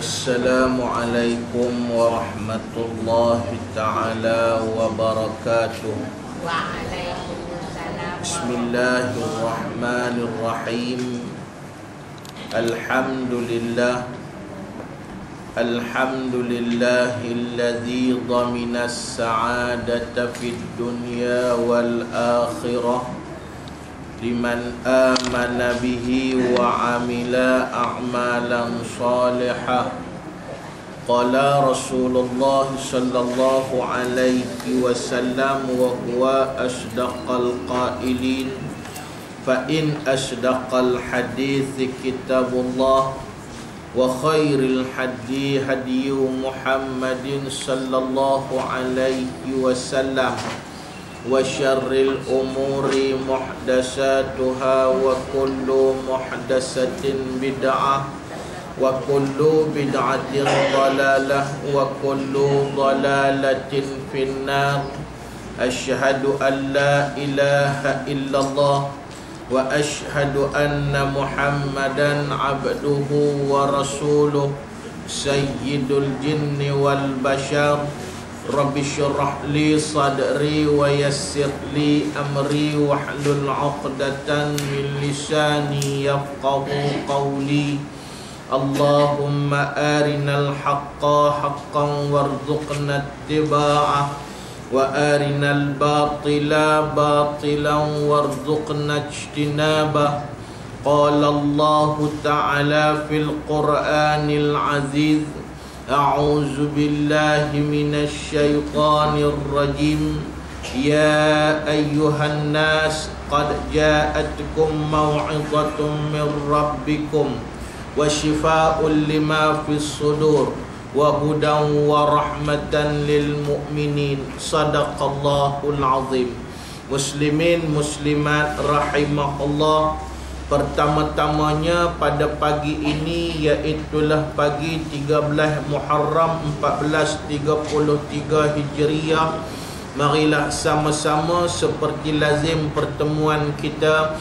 Assalamualaikum warahmatullahi ta'ala wabarakatuh. Waalaikumsalam. Bismillahirrahmanirrahim. Alhamdulillahilladzi dhamina as-sa'adata fid dunya wal akhirah liman amana bihi wa amila a'malan salihah. Qala Rasulullah sallallahu alaihi wasallam wa huwa asdaqal qailin, fa in asdaqal hadithi kitabullah wa khairil hadi hadiyu Muhammadin sallallahu alaihi wasallam wa syarril umuri muhdasatuha wa kullu muhdasatin bid'ah wa kullu bid'atin dhalalah wa kullu dhalalatin finnar. Asyhadu an la ilaha illallah wa asyhadu anna Muhammadan abduhu wa rasuluh sayyidul jinni wal bashar. Rabbi syrah li sadri wa yassir li amri wahlul 'uqdatan min lisani yafqahu qawli. Allahumma arinal haqqa haqqan warzuqna ittiba'ah wa arinal batila batilan warzuqna ijtinabah. Qala Allah ta'ala fil Qur'anil 'aziz, a'udzu billahi minasy syaithanir rajim. Ya ayyuhan nas qad ja'atkum mau'izatun min rabbikum wa syifaa'un lima fis sudur wa hudan wa rahmatan lil mu'minin. Sadaqallahul azim. Muslimin muslimat rahimahullah. Pertama-tamanya pada pagi ini, iaitulah pagi 13 Muharram 1433 Hijriah. Marilah sama-sama seperti lazim pertemuan kita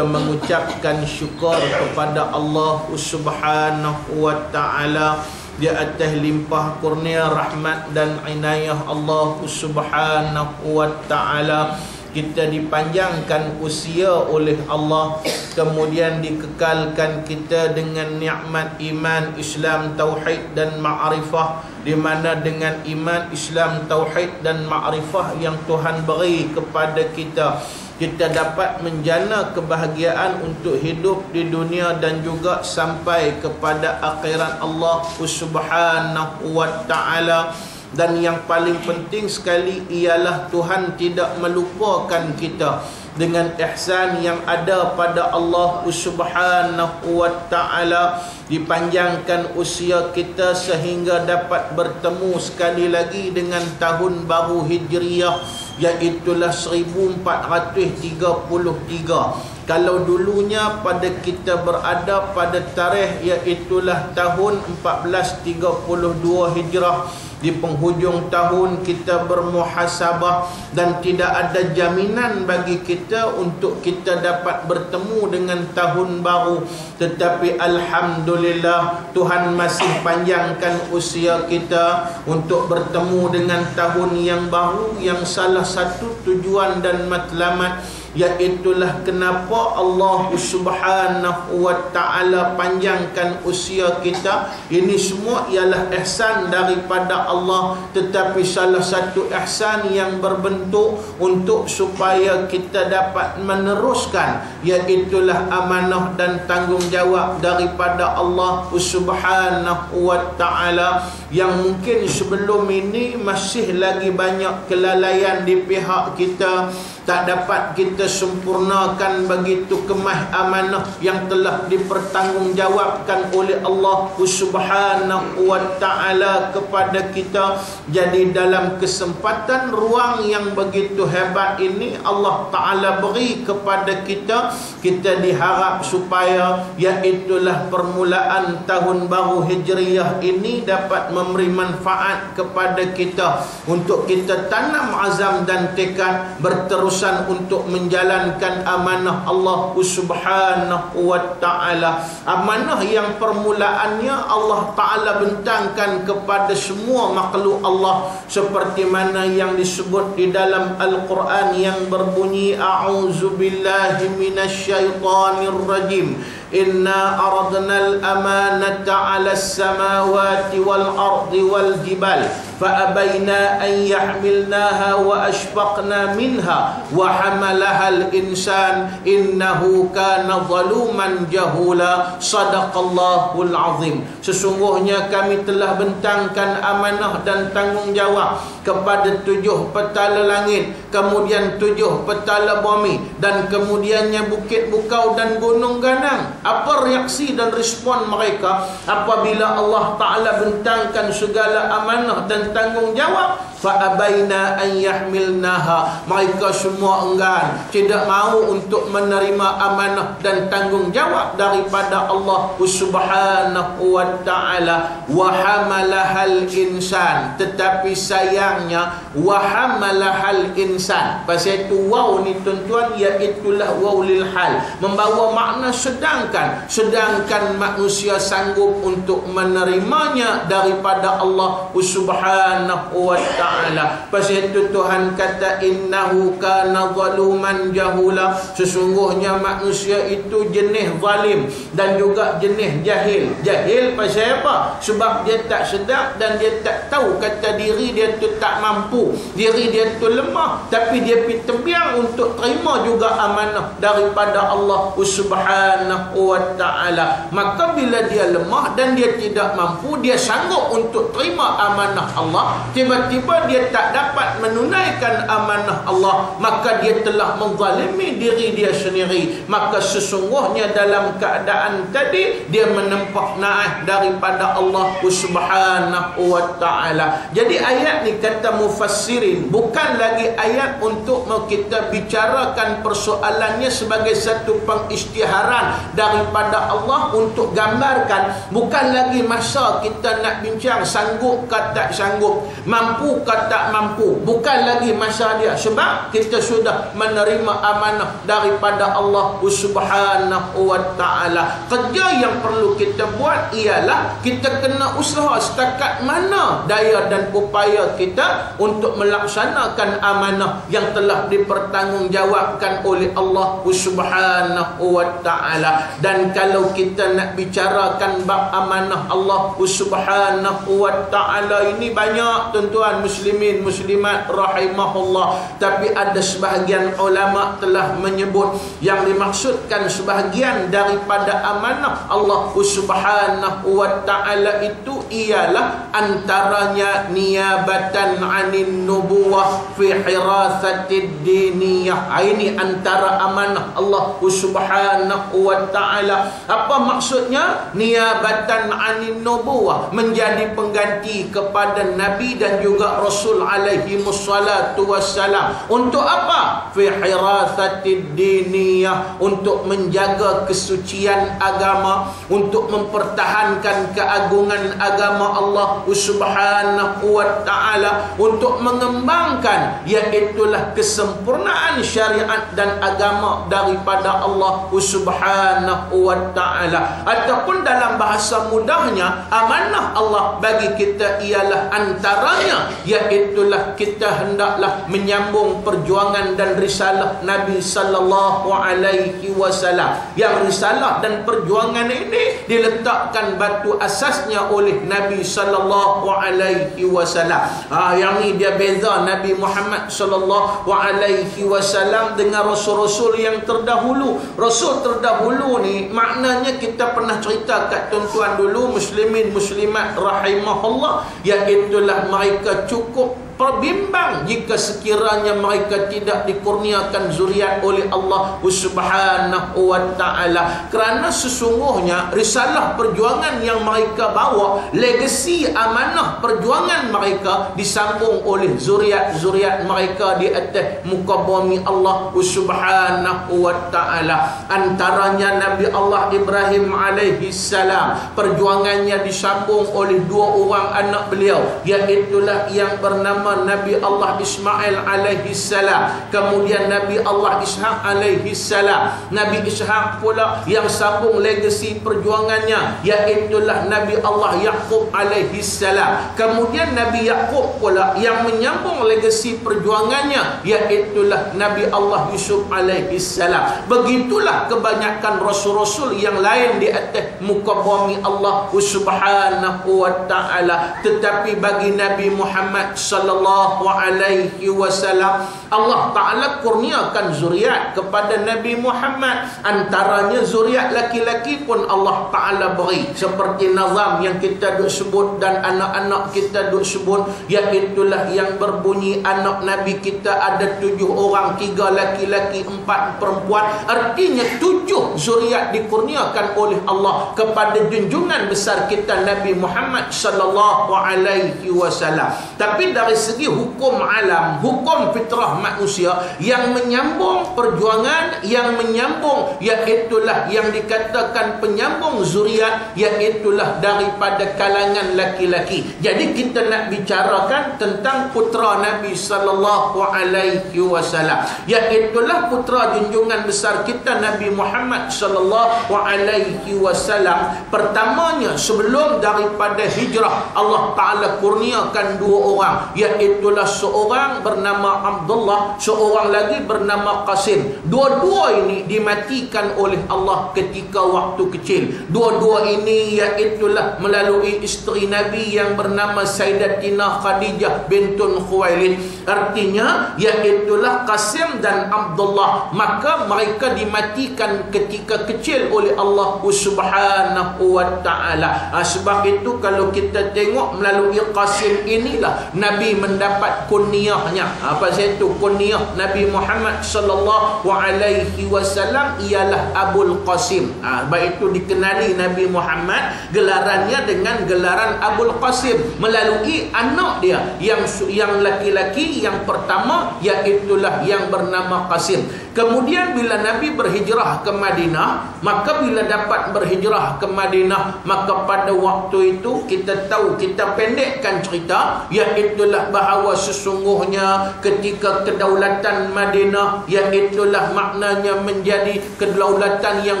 mengucapkan syukur kepada Allah Subhanahu wa ta'ala di atas limpah kurnia rahmat dan inayah Allah Subhanahu wa ta'ala. Kita dipanjangkan usia oleh Allah, kemudian dikekalkan kita dengan nikmat iman, Islam, tauhid dan ma'rifah, di mana dengan iman, Islam, tauhid dan ma'rifah yang Tuhan beri kepada kita, kita dapat menjana kebahagiaan untuk hidup di dunia dan juga sampai kepada akhirat Allah Subhanahu wa ta'ala. Dan yang paling penting sekali ialah Tuhan tidak melupakan kita dengan ihsan yang ada pada Allah Subhanahu wa ta'ala. Dipanjangkan usia kita sehingga dapat bertemu sekali lagi dengan tahun baru Hijriah, iaitulah 1433. Kalau dulunya pada kita berada pada tarikh iaitulah tahun 1432 Hijrah, di penghujung tahun kita bermuhasabah dan tidak ada jaminan bagi kita untuk kita dapat bertemu dengan tahun baru. Tetapi alhamdulillah, Tuhan masih panjangkan usia kita untuk bertemu dengan tahun yang baru, yang salah satu tujuan dan matlamat iaitulah kenapa Allah Subhanahu wa ta'ala panjangkan usia kita. Ini semua ialah ihsan daripada Allah, tetapi salah satu ihsan yang berbentuk untuk supaya kita dapat meneruskan, iaitulah amanah dan tanggungjawab daripada Allah Subhanahu wa ta'ala, yang mungkin sebelum ini masih lagi banyak kelalaian di pihak kita, tak dapat kita sempurnakan begitu kemah amanah yang telah dipertanggungjawabkan oleh Allah Subhanahu wa ta'ala kepada kita. Jadi dalam kesempatan ruang yang begitu hebat ini, Allah Ta'ala beri kepada kita kita diharap supaya iaitulah permulaan tahun baru Hijriyah ini dapat memberi manfaat kepada kita untuk kita tanam azam dan tekad berterusan untuk menjalankan amanah Allah Subhanahu wa ta'ala. Amanah yang permulaannya Allah ta'ala bentangkan kepada semua makhluk Allah, seperti mana yang disebut di dalam Al-Quran yang berbunyi a'udzu billahi minasyaitonir rajim. Inna aradna al-amanata 'ala as-samawati wal-ardi wal-jibal fa'abayna an yahmilnaha wa ashfaqna minha wa hamalaha al-insan innahu kana zaluman jahula. Sadaqallahul azim. Sesungguhnya kami telah bentangkan amanah dan tanggungjawab kepada 7 petala langit, kemudian 7 petala bumi, dan kemudiannya bukit bukau dan gunung ganang. Apa reaksi dan respon mereka apabila Allah Ta'ala bentangkan segala amanah dan tanggungjawab? Fa'abaina an yahmilnaha. Mereka semua enggan, tidak mahu untuk menerima amanah dan tanggungjawab daripada Allah Subhanahu wa ta'ala. Wa hamalahal insan. Tetapi sayangnya wa hamalahal insan, pasal itu waw ni tuan-tuan, iaitulah waw lil hal, membawa makna sedangkan manusia sanggup untuk menerimanya daripada Allah Subhanahu wa ta'ala. Pasal itu Tuhan kata innahu kana zaluman jahula. Sesungguhnya manusia itu jenis zalim dan juga jenis jahil. Jahil pasal apa? Sebab dia tak sedar dan dia tak tahu kata diri dia tu tak mampu, diri dia tu lemah, tapi dia pergi tembiang untuk terima juga amanah daripada Allah Subhanahu wa ta'ala. Maka bila dia lemah dan dia tidak mampu, dia sanggup untuk terima amanah Allah, tiba-tiba dia tak dapat menunaikan amanah Allah, maka dia telah menzalimi diri dia sendiri. Maka sesungguhnya dalam keadaan tadi dia menempuh naik daripada Allah Subhanahu wa ta'ala. Jadi ayat ni kata mufassirin bukan lagi ayat untuk kita bicarakan persoalannya sebagai satu pengisytiharan daripada Allah untuk gambarkan, bukan lagi masa kita nak bincang sanggup ke tak sanggup, mampu ke tak mampu, bukan lagi masa dia, sebab kita sudah menerima amanah daripada Allah Subhanahu wa ta'ala. Kerja yang perlu kita buat ialah kita kena usaha setakat mana daya dan upaya kita untuk melaksanakan amanah yang telah dipertanggungjawabkan oleh Allah Subhanahu wa ta'ala. Dan kalau kita nak bicarakan bab amanah Allah Subhanahu wa ta'ala ini banyak tuan-tuan muslimin muslimat rahimahullah, tapi ada sebahagian ulama telah menyebut yang dimaksudkan sebahagian daripada amanah Allah Subhanahu wa ta'ala itu ialah antaranya niyabatan anin nubuwah fi hirasatid diniyah. Ini antara amanah Allah Subhanahu wa ta'ala. Apa maksudnya? Niyabatan anin nubuwah, menjadi pengganti kepada Nabi dan juga Rasul alaihi wassalatu wassalam. Untuk apa? Fi hirasatid diniyah, untuk menjaga kesucian agama, untuk mempertahankan keagungan agama Allah Subhanahu wa ta'ala, untuk mengembangkan iaitulah kesempurnaan syariat dan agama daripada Allah Subhanahu wa ta'ala. Ataupun dalam bahasa mudahnya, amanah Allah bagi kita ialah antaranya iaitulah kita hendaklah menyambung perjuangan dan risalah Nabi sallallahu alaihi wasallam. Yang risalah dan perjuangan ini diletakkan batu asasnya oleh Nabi sallallahu alaihi wasallam. Yang ni dia beza Nabi Muhammad sallallahu alaihi wasallam dengan rasul-rasul yang terdahulu. Rasul terdahulu ni maknanya kita pernah cerita kat tuan-tuan dulu muslimin muslimat rahimahullah, iaitulah mereka cukup bimbang jika sekiranya mereka tidak dikurniakan zuriat oleh Allah Subhanahu wa ta'ala. Kerana sesungguhnya risalah perjuangan yang mereka bawa, legasi amanah perjuangan mereka disambung oleh zuriat-zuriat mereka di atas muka bumi Allah Subhanahu wa ta'ala. Antaranya Nabi Allah Ibrahim alaihi salam, perjuangannya disambung oleh dua orang anak beliau, iaitulah yang bernama Nabi Allah Ismail alaihi salam, kemudian Nabi Allah Ishaq alaihi salam. Nabi Ishaq pula yang sambung legasi perjuangannya, iaitulah Nabi Allah Yaqub alaihi salam. Kemudian Nabi Yaqub pula yang menyambung legasi perjuangannya, iaitulah Nabi Allah Yusuf alaihi salam. Begitulah kebanyakan rasul-rasul yang lain di atas muka bumi Allah Subhanahu wa ta'ala. Tetapi bagi Nabi Muhammad sallallahu alaihi wasallam, Allah Ta'ala kurniakan zuriat kepada Nabi Muhammad. Antaranya zuriat laki-laki pun Allah Ta'ala beri, seperti nazam yang kita duk sebut dan anak-anak kita duk sebut, iaitulah yang berbunyi anak Nabi kita ada 7 orang, 3 laki-laki, 4 perempuan. Artinya 7 zuriat dikurniakan oleh Allah kepada junjungan besar kita Nabi Muhammad sallallahu alaihi wasallam. Tapi dari segi hukum alam, hukum fitrah manusia yang menyambung perjuangan, yang menyambung, iaitulah yang dikatakan penyambung zuriat, iaitulah daripada kalangan laki-laki. Jadi kita nak bicarakan tentang putera Nabi sallallahu alaihi wasallam, iaitulah putera junjungan besar kita Nabi Muhammad sallallahu alaihi wasallam. Pertamanya, sebelum daripada hijrah, Allah Ta'ala kurniakan 2 orang, iaitulah seorang bernama Abdullah, seorang lagi bernama Qasim. Dua-dua ini dimatikan oleh Allah ketika waktu kecil. Dua-dua ini iaitulah melalui isteri Nabi yang bernama Sayyidatina Khadijah bintun Khuwailid. Artinya iaitulah Qasim dan Abdullah. Maka mereka dimatikan ketika kecil oleh Allah Subhanahu wa ta'ala. Sebab itu kalau kita tengok melalui Qasim inilah Nabi mendapat kunyahnya. Apa itu kunyah Nabi Muhammad sallallahu alaihi wasallam? Ialah Abul Qasim. Baik itu dikenali Nabi Muhammad gelarannya dengan gelaran Abul Qasim melalui anak dia yang laki-laki yang pertama, iaitulah yang bernama Qasim. Kemudian bila Nabi berhijrah ke Madinah, maka bila dapat berhijrah ke Madinah, maka pada waktu itu kita tahu, kita pendekkan cerita, iaitulah bahawa sesungguhnya ketika kedaulatan Madinah, iaitulah maknanya menjadi kedaulatan yang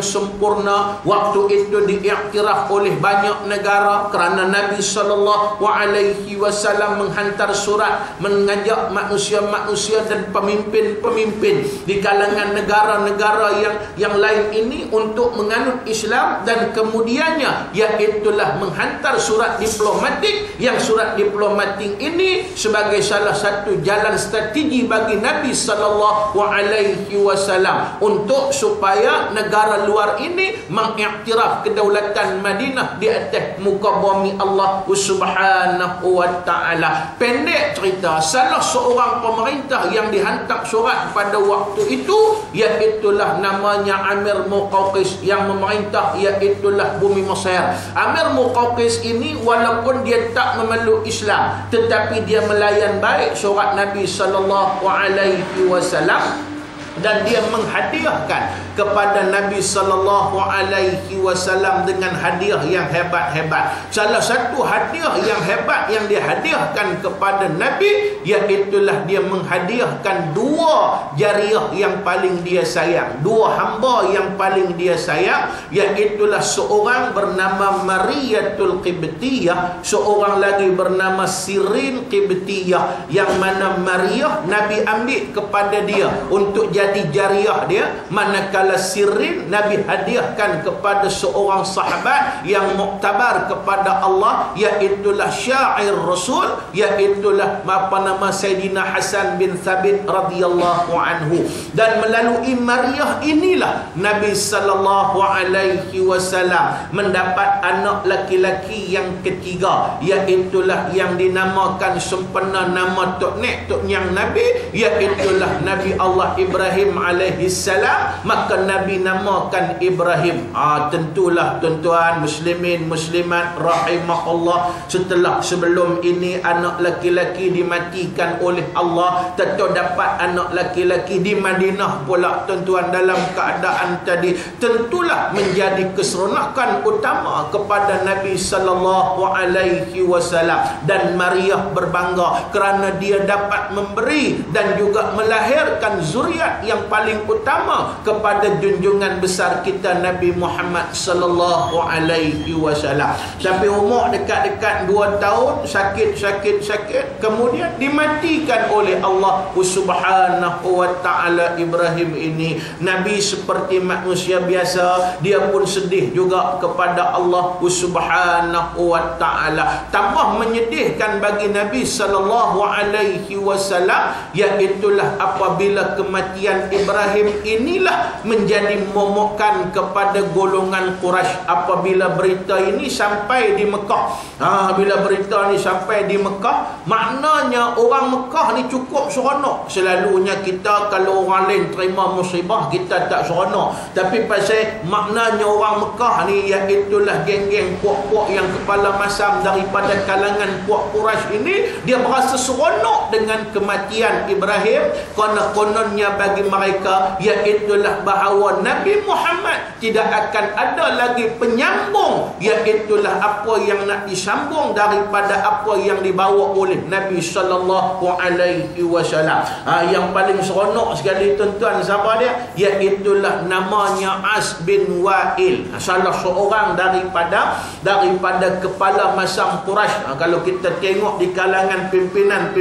sempurna, waktu itu diiktiraf oleh banyak negara kerana Nabi sallallahu alaihi wasallam menghantar surat mengajak manusia-manusia dan pemimpin-pemimpin di kalangan negara-negara yang lain ini untuk menganut Islam, dan kemudiannya iaitulah menghantar surat diplomatik, yang surat diplomatik ini sebagai salah satu jalan strategi bagi Nabi sallallahu alaihi wasallam untuk supaya negara luar ini mengiktiraf kedaulatan Madinah di atas muka bumi Allah Subhanahu wa ta'ala. Pendek cerita, salah seorang pemerintah yang dihantar surat pada waktu itu, iaitulah namanya Amir Muqawqis, yang memerintah iaitulah bumi Mesir. Amir Muqawqis ini walaupun dia tak memeluk Islam, tetapi dia melayan baik surat Nabi sallallahu alaihi wasallam, dan dia menghadiahkan kepada Nabi sallallahu alaihi wasallam dengan hadiah yang hebat-hebat. Salah satu hadiah yang hebat yang dia hadiahkan kepada Nabi, iaitulah dia menghadiahkan 2 jariah yang paling dia sayang, 2 hamba yang paling dia sayang, iaitulah seorang bernama Mariyatul Qibtiyah, seorang lagi bernama Sirin Qibtiyah, yang mana Maryah Nabi ambil kepada dia untuk jadi jariah dia, manakala Qitala Sirrin, Nabi hadiahkan kepada seorang sahabat yang muktabar kepada Allah, iaitulah syair Rasul, iaitulah Sayyidina Hasan bin Thabit radhiyallahu anhu. Dan melalui Maryah inilah Nabi sallallahu alaihi wasallam mendapat anak laki-laki yang ketiga, iaitulah yang dinamakan sempena nama Tok Nek Tok Nyang Nabi, iaitulah Nabi Allah Ibrahim alaihi salam. Maka Nabi namakan Ibrahim. Tentulah tuan-tuan muslimin muslimat rahimahullah, sebelum ini anak laki-laki dimatikan oleh Allah, tentu dapat anak laki-laki di Madinah pula tuan-tuan dalam keadaan tadi, tentulah menjadi keseronokan utama kepada Nabi sallallahu alaihi wasallam. Dan Maryah berbangga kerana dia dapat memberi dan juga melahirkan zuriat yang paling utama kepada junjungan besar kita Nabi Muhammad sallallahu alaihi wasallam. Sampai umur dekat-dekat 2 tahun, sakit, kemudian dimatikan oleh Allah subhanahu wa ta'ala. Ibrahim ini Nabi seperti manusia biasa, dia pun sedih juga kepada Allah subhanahu wa ta'ala. Tambah menyedihkan bagi Nabi sallallahu alaihi wasallam, iaitulah apabila kematian Ibrahim inilah menjadi momokkan kepada golongan Quraisy. Apabila berita ini sampai di Mekah, bila berita ni sampai di Mekah, maknanya orang Mekah ni cukup seronok. Selalunya kita kalau orang lain terima musibah, kita tak seronok. Tapi pasal maknanya orang Mekah ni, iaitulah geng-geng puak-puak yang kepala masam daripada kalangan puak Quraisy ini, dia berasa seronok dengan kematian Ibrahim. Kerana kononnya bagi mereka, iaitulah bahawa Nabi Muhammad tidak akan ada lagi penyambung, iaitulah apa yang nak disambung daripada apa yang dibawa oleh Nabi sallallahu alaihi wasallam. Yang paling seronok sekali tuan-tuan, siapa dia? Iaitulah namanya As bin Wa'il, salah seorang daripada kepala masam Quraisy. Kalau kita tengok di kalangan pimpinan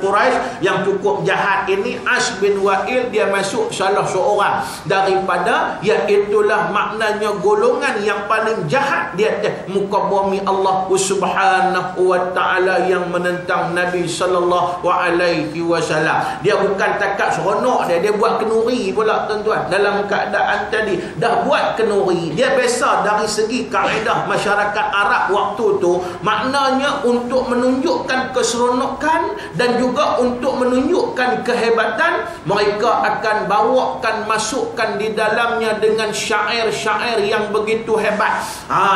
Quraisy yang cukup jahat ini, As bin Wa'il dia masuk salah seorang daripada, iaitulah maknanya golongan yang paling jahat di atas muka bumi Allah subhanahu wa ta'ala, yang menentang Nabi sallallahu alaihi wasallam. Dia bukan takat seronok dia buat kenuri pula tuan-tuan. Dalam keadaan tadi dah buat kenuri, dia biasa dari segi kaedah masyarakat Arab waktu tu, maknanya untuk menunjukkan keseronokan dan juga untuk menunjukkan kehebatan, mereka akan bawakan, masukkan di dalamnya dengan syair-syair yang begitu hebat.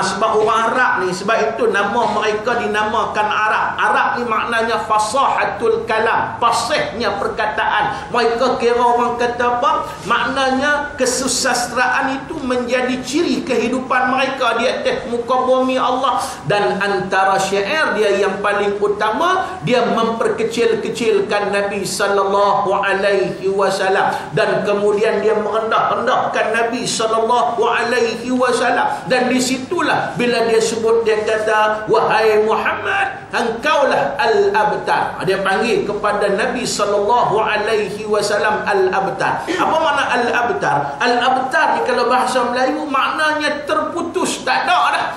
Sebab orang Arab ni, sebab itu nama mereka dinamakan Arab. Arab ni maknanya fasahatul kalam, fasihnya perkataan. Mereka kira orang kata apa? Maknanya kesusastraan itu menjadi ciri kehidupan mereka di atas muka bumi Allah. Dan antara syair dia yang paling utama, dia memperkecil-kecilkan Nabi sallallahu alaihi wasallam, dan kemudian dia merendah-rendahkan Nabi sallallahu alaihi wasallam. Dan disitulah bila dia sebut, dia kata, wahai Muhammad, engkaulah al-abtar. Dia panggil kepada Nabi sallallahu alaihi wasallam al-abtar. Apa makna al-abtar? Al-abtar ni kalau bahasa Melayu maknanya terputus, tak ada dah.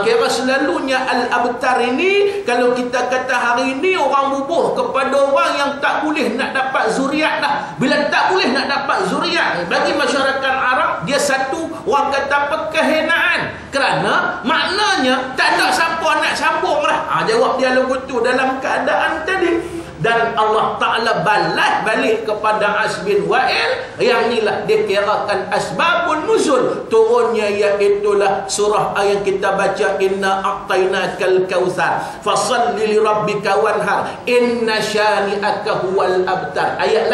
Kira selalunya al-abtar ini, kalau kita kata hari ini orang bubuh kepada orang yang tak boleh nak dapat zuriat dah. Bila tak boleh nak dapat zuriat, bagi masyarakat Arab, dia satu orang kata apa, kehinaan. Kerana maknanya tak ada siapa nak sambung lah. Jawab dia lagu tu dalam keadaan tadi. Dan Allah Ta'ala balas balik kepada As bin Wa'il, yang inilah dikirakan asbabun nuzul turunnya, iaitulah surah yang kita baca, inna a'tainakal kautsar fasalli li rabbika wanhar inna syani'aka huwal abtar. Ayat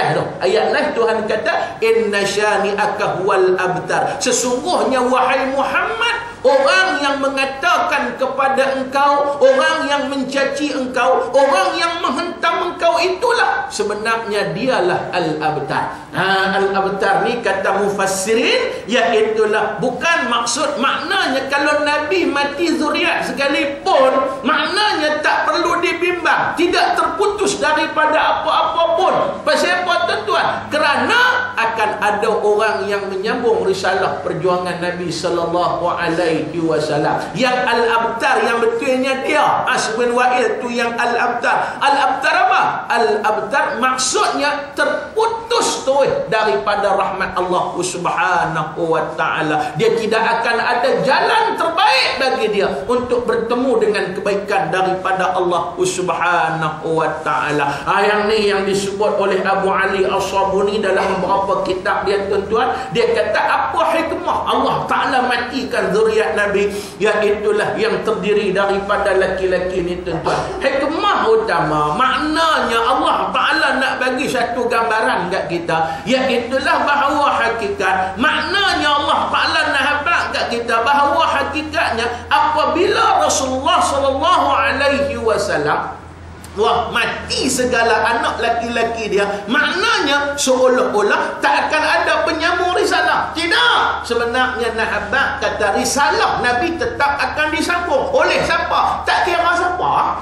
lah Tuhan kata, inna syani'aka huwal abtar, sesungguhnya wahai Muhammad, orang yang mengatakan kepada engkau, orang yang mencaci engkau, orang yang menghentam engkau, itulah sebenarnya dialah al-abtar. Al-abtar ni kata mufassirin, iaitulah bukan maksud maknanya kalau Nabi mati zuriat sekalipun, maknanya tak perlu dibimbang. Islam, tidak terputus daripada apa-apa pun. Pasal apa tuan-tuan? Kerana akan ada orang yang menyambung risalah perjuangan Nabi sallallahu alaihi wasallam. Yang Al-Abtar, yang betulnya dia Asbun Wa'il tu yang Al-Abtar. Al-Abtar apa? Al-Abtar maksudnya terputus tu daripada rahmat Allah Subhanahu wa taala. Dia tidak akan ada jalan terbaik bagi dia untuk bertemu dengan kebaikan daripada Allah Subhanahu wa taala. Yang ni yang disebut oleh Abu Ali As-Sabuni dalam beberapa kitab dia tuan-tuan. Dia kata apa hikmah Allah Taala matikan zuriat Nabi, iaitulah yang terdiri daripada laki-laki ni tuan-tuan. Hikmah utama, maknanya Allah Taala nak bagi satu gambaran kat kita, iaitulah bahawa hakikat, maknanya Allah Taala nak habaq kat kita bahawa hakikatnya apabila Rasulullah sallallahu alaihi wasallam mati segala anak laki-laki dia, maknanya seolah-olah tak akan ada penyambung risalah. Tidak. Sebenarnya Nahabak kata risalah Nabi tetap akan disambung. Oleh siapa? Tak kira siapa.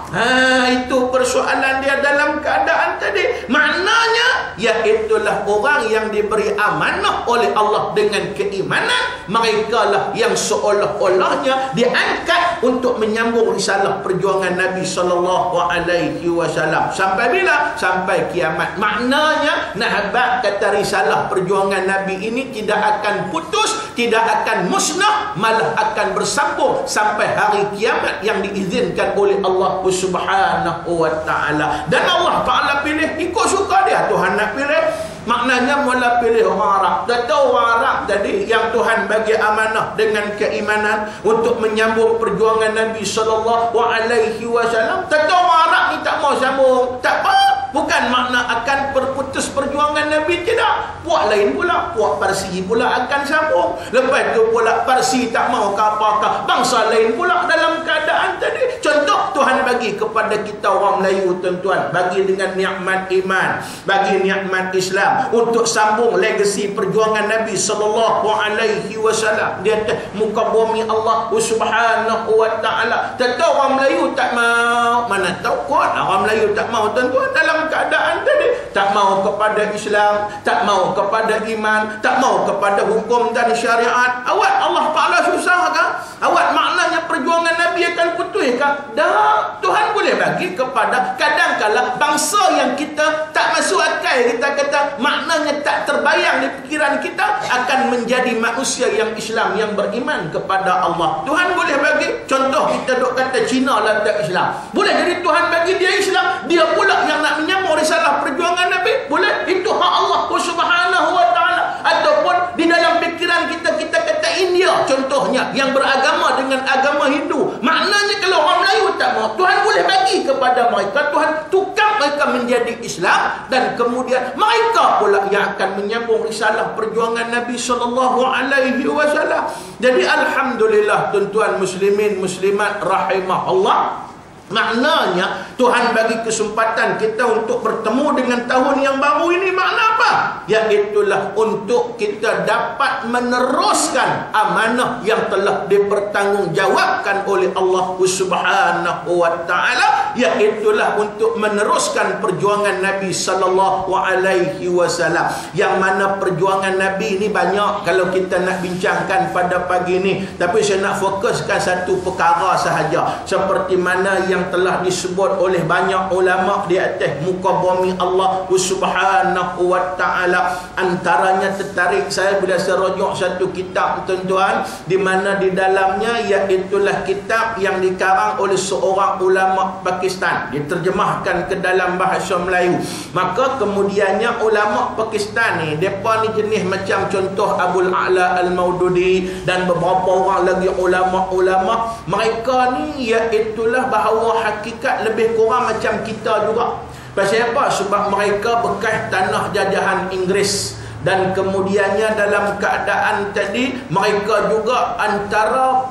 Itu persoalan dia dalam keadaan tadi. Maknanya iaitulah orang yang diberi amanah oleh Allah dengan keimanan. Mereka lah yang seolah-olahnya diangkat untuk menyambung risalah perjuangan Nabi sallallahu alaihi wasallam. Sampai bila? Sampai kiamat. Maknanya Nahabak kata risalah perjuangan Nabi ini tidak akan putus, tidak akan musnah, malah akan bersambung sampai hari kiamat yang diizinkan oleh Allah Subhanahu wa taala. Dan Allah Taala pilih ikut suka dia. Tuhan nak pilih, maknanya mula pilih orang Arab. Dah tahu orang Arab tadi yang Tuhan bagi amanah dengan keimanan untuk menyambung perjuangan Nabi sallallahu alaihi wasallam. Tak tahu orang Arab ni tak mau sambung. Tak apa. Bukan makna akan berputus perjuangan Nabi, tidak. Puak lain pula, puak Parsi pula akan sambung. Lepas tu pula Parsi tak mau ke apakah, bangsa lain pula dalam keadaan tadi. Contoh Tuhan bagi kepada kita orang Melayu tuan-tuan, bagi dengan nikmat iman, bagi nikmat Islam untuk sambung legasi perjuangan Nabi sallallahu alaihi wasallam. Dia muka bumi Allah Subhanahu wa taala. Tak tahu orang Melayu tak mau. Mana tahu kuat orang Melayu tak mau tuan-tuan dalam keadaan tadi. Tak mau kepada Islam, tak mau kepada iman, tak mau kepada hukum dan syariat. Awak Allah Ta'ala susah kan? Awak maknanya perjuangan Nabi akan putus kan? Dah, Tuhan boleh bagi kepada kadang-kala bangsa yang kita tak masuk akal. Kita kata maknanya tak terbayang di pikiran kita akan menjadi manusia yang Islam, yang beriman kepada Allah. Tuhan boleh bagi. Contoh kita duk kata Cina lah tak Islam. Boleh jadi Tuhan bagi dia Islam, dia pula yang nak menyambung risalah perjuangan Nabi. Boleh. Itu hak Allah Subhanahu wa taala. Ataupun di dalam fikiran kita kata India contohnya yang beragama dengan agama Hindu. Maknanya kalau orang Melayu tak mau, Tuhan boleh bagi kepada mereka, Tuhan tukar mereka menjadi Islam, dan kemudian mereka pula yang akan menyambung risalah perjuangan Nabi sallallahu alaihi wasallam. Jadi alhamdulillah tuan-tuan muslimin muslimat rahimahullah. Maknanya Tuhan bagi kesempatan kita untuk bertemu dengan tahun yang baru ini. Makna apa? Iaitulah untuk kita dapat meneruskan amanah yang telah dipertanggungjawabkan oleh Allah Subhanahu wa taala, iaitulah untuk meneruskan perjuangan Nabi sallallahu alaihi wasallam. Yang mana perjuangan Nabi ini banyak kalau kita nak bincangkan pada pagi ini, tapi saya nak fokuskan satu perkara sahaja, seperti mana yang telah disebut oleh banyak ulama di atas muka bumi Allah Subhanahu wa taala. Antaranya tertarik saya bila saya rujuk satu kitab tuan-tuan, di mana di dalamnya iaitulah kitab yang dikarang oleh seorang ulama Pakistan, diterjemahkan ke dalam bahasa Melayu. Maka kemudiannya ulama Pakistan ni, depa ni jenis macam contoh Abul A'la Al-Maududi dan beberapa orang lagi ulama-ulama. Mereka ni iaitulah bahawa hakikat lebih kurang macam kita juga. Pasal apa? Sebab mereka bekas tanah jajahan Inggeris. Dan kemudiannya dalam keadaan tadi mereka juga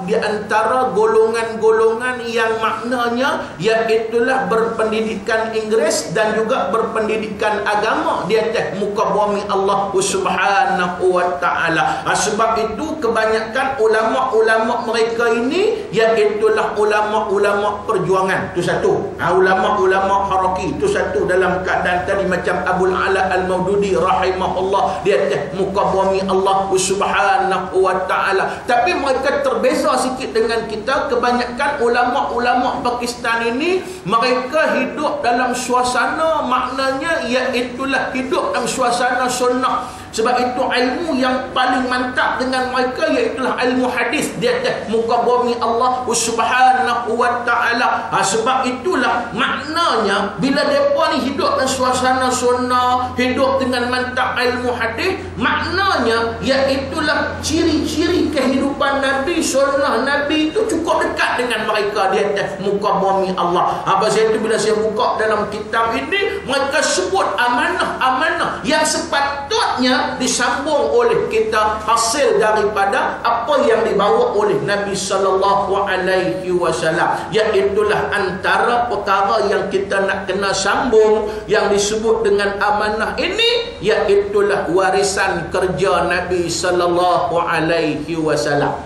di antara golongan-golongan yang maknanya iaitulah berpendidikan Inggeris dan juga berpendidikan agama di atas muka bumi Allah Subhanahu wa taala. Sebab itu kebanyakan ulama-ulama mereka ini iaitulah ulama-ulama perjuangan. Itu satu. Ulama-ulama haraki itu satu dalam keadaan tadi macam Abul Ala Al-Maududi rahimahullah di atas muka bumi Allah Subhanahu wa taala. Tapi mereka terbeza sikit dengan kita. Kebanyakan ulama-ulama Pakistan ini mereka hidup dalam suasana maknanya iaitulah hidup dalam suasana sunnah. Sebab itu ilmu yang paling mantap dengan mereka iaitulah ilmu hadis di atas muka bumi Allah Subhanahu wa taala. Sebab itulah maknanya bila mereka ni hidup dalam suasana sunnah, hidup dengan mantap ilmu hadis, maknanya iaitulah ciri-ciri kehidupan Nabi, sunnah Nabi itu cukup dekat dengan mereka di atas muka bumi Allah. Apa saya itu bila saya buka dalam kitab ini, mereka sebut amanah-amanah yang sepatutnya disambung oleh kita hasil daripada apa yang dibawa oleh Nabi sallallahu alaihi wasallam. Iaitulah antara perkara yang kita nak kena sambung yang disebut dengan amanah ini, iaitulah warisan kerja Nabi sallallahu alaihi wasallam.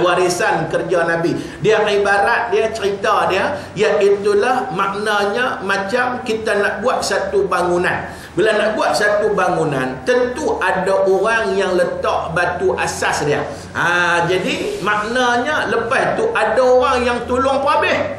Warisan kerja Nabi. Dia ibarat, dia cerita dia, iaitulah maknanya macam kita nak buat satu bangunan. Bila nak buat satu bangunan, tentu ada orang yang letak batu asas dia. Jadi maknanya lepas tu ada orang yang tolong perhabis.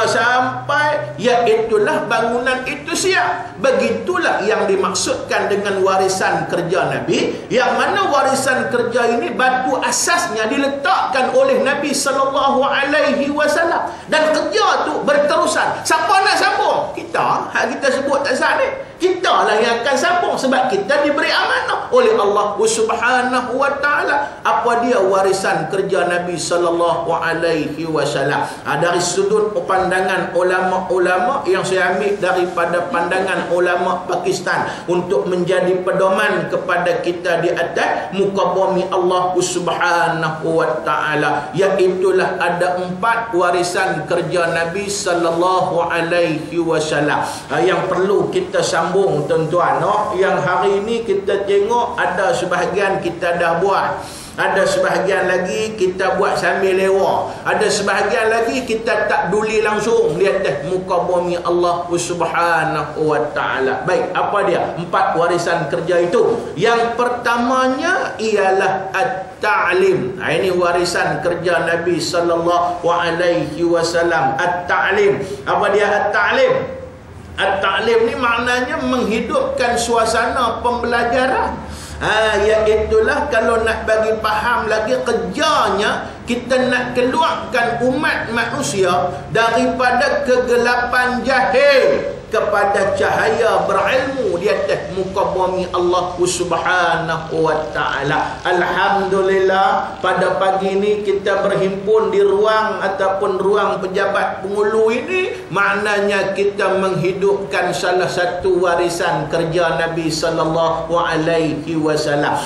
Sampai iaitulah bangunan itu siap. Begitulah yang dimaksudkan dengan warisan kerja Nabi, yang mana warisan kerja ini batu asasnya diletakkan oleh Nabi sallallahu alaihi wasallam, dan kerja tu berterusan. Siapa nak sambung? Kita, kita sebut tak sah ni. Kita lah yang akan sambung sebab kita diberi amanah oleh Allah Subhanahu wa taala. Apa dia warisan kerja Nabi sallallahu alaihi wasallam? Dari sudut pandangan ulama-ulama yang saya ambil daripada pandangan ulama Pakistan untuk menjadi pedoman kepada kita di atas muka bumi Allah Subhanahu wa taala, iaitulah ada 4 warisan kerja Nabi sallallahu alaihi wasallam yang perlu kita sambung tuan-tuan. Yang hari ini kita tengok ada sebahagian kita dah buat, ada sebahagian lagi kita buat sambil lewa, ada sebahagian lagi kita tak peduli langsung di atas muka bumi Allah Subhanahu wa taala. Baik, apa dia 4 warisan kerja itu? Yang pertamanya ialah at-ta'lim. Ini warisan kerja Nabi sallallahu alaihi wasallam, at-ta'lim. Apa dia at-ta'lim? At-ta'lim ni maknanya menghidupkan suasana pembelajaran. Iaitulah kalau nak bagi faham lagi, kerjanya kita nak keluarkan umat manusia daripada kegelapan jahil kepada cahaya berilmu di atas muka bumi Allah Subhanahu wa taala. Alhamdulillah, pada pagi ini kita berhimpun di ruang ataupun ruang pejabat Pengulu ini, maknanya kita menghidupkan salah satu warisan kerja Nabi sallallahu alaihi wasallam.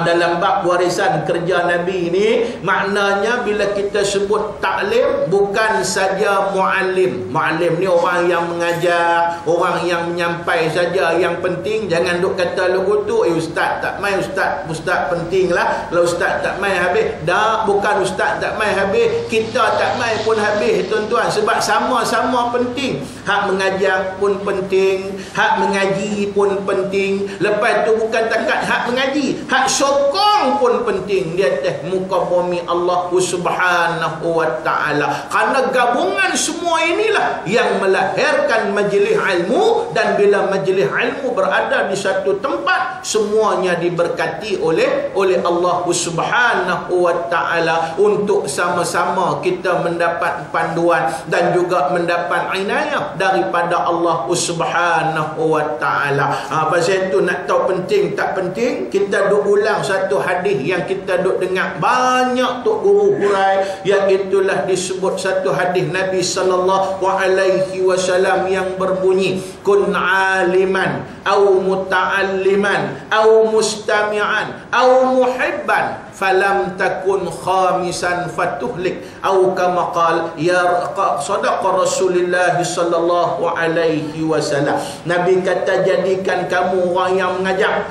Dalam bab warisan kerja Nabi ini, maknanya bila kita sebut taklim, bukan saja muallim. Muallim ni orang yang mengajar, orang yang menyampai saja. Yang penting jangan duk kata lagu tu, ustaz tak mai, ustaz penting lah. Kalau ustaz tak mai habis. Dah, bukan ustaz tak mai habis, kita tak mai pun habis tuan-tuan. Sebab sama-sama penting. Hak mengajar pun penting, hak mengaji pun penting. Lepas tu bukan takat hak mengaji, hak sokong pun penting di atas muka bumi Allah Subhanahu wa taala. Kerana gabungan semua inilah yang melahirkan majlis ilmu, dan bila majlis ilmu berada di satu tempat, semuanya diberkati oleh Allah Subhanahu wa taala untuk sama-sama kita mendapat panduan dan juga mendapat inayah daripada Allah Subhanahu wa taala. Pasal itu nak tahu penting tak penting, kita duk ulang satu hadis yang kita duk dengar banyak tok guru hurai, yang itulah disebut satu hadis Nabi sallallahu alaihi wasallam yang berbunyi berbunyi, kun aliman au muta'alliman au mustami'an au muhibban falam takun khamisan fatuhlik au kama qala ya sadaqa Rasulullah sallallahu alaihi wasallam. Nabi kata, jadikan kamu orang yang mengajar.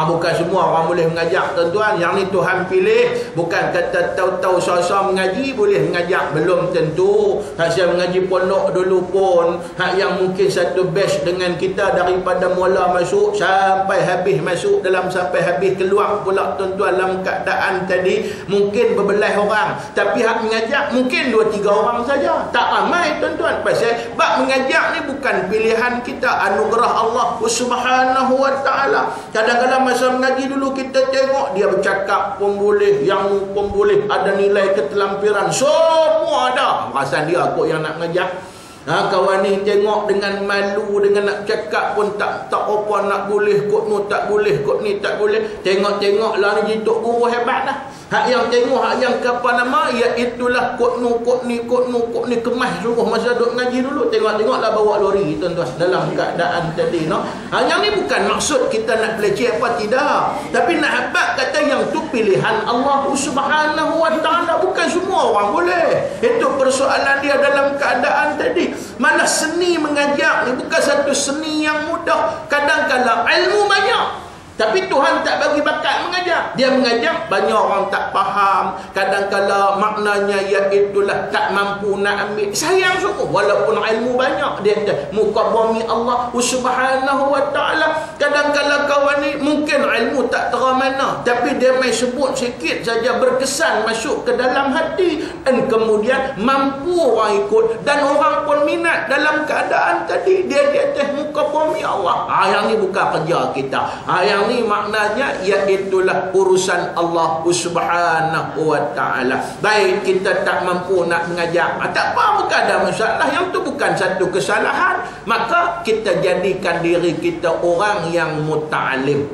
Bukan semua orang boleh mengajar, tuan-tuan. Yang ni Tuhan pilih. Bukan kata tahu-tahu sama-sama mengaji boleh mengajar, belum tentu. Hak saya mengaji pondok dulu pun, hak yang mungkin satu batch dengan kita daripada mula masuk sampai habis masuk, dalam sampai habis keluar pula, tuan-tuan, dalam keadaan tadi mungkin berbelas orang, tapi hak mengajar mungkin 2-3 orang saja. Tak ramai, tuan-tuan. Pasal bab mengajar ni bukan pilihan kita, anugerah Allah Subhanahu wa taala. Kadang-kadang masa mengaji dulu kita tengok dia bercakap pun boleh, yang pun boleh, ada nilai ketelampiran, semua ada. Perasan dia kok yang nak mengajar. Kawan ni tengok dengan malu, dengan nak cakap pun tak apa nak boleh, kot nu tak boleh, kot ni tak boleh. Tengok-tengok lah ni jituk guru hebat dah. Hak yang tengok, hak yang apa nama, iaitulah kot nu, kot ni, kot nu, kot ni, kemas suruh masa duk ngaji dulu. Tengok-tengoklah bawa lori, tuan-tuan, dalam keadaan tadi, no. Yang ni bukan maksud kita nak belajar apa, tidak. Tapi nak habaq kata yang tu pilihan Allah Subhanahu wa taala, bukan semua orang boleh. Itu persoalan dia dalam keadaan tadi. Malah seni mengajar ni bukan satu seni yang mudah. Kadang-kadang ilmu banyak, tapi Tuhan tak bagi bakat mengajar. Dia mengajar, banyak orang tak faham. Kadang-kadang maknanya iaitulah tak mampu nak ambil. Sayang sungguh, walaupun ilmu banyak. Dia kata, muka bumi Allah Subhanahu wa ta'ala. Kadang-kadang kawan ni mungkin ilmu tak terang mana, tapi dia main sebut sikit saja, berkesan masuk ke dalam hati. Dan kemudian mampu orang ikut, dan orang pun minat dalam keadaan tadi. Dia di atas muka bumi Allah. Yang ni bukan kerja kita. Yang ni maknanya iaitulah urusan Allah Subhanahu wa taala. Baik kita tak mampu nak mengajar, tak apa, bukan ada masalah. Yang tu bukan satu kesalahan. Maka kita jadikan diri kita orang yang muta'alim,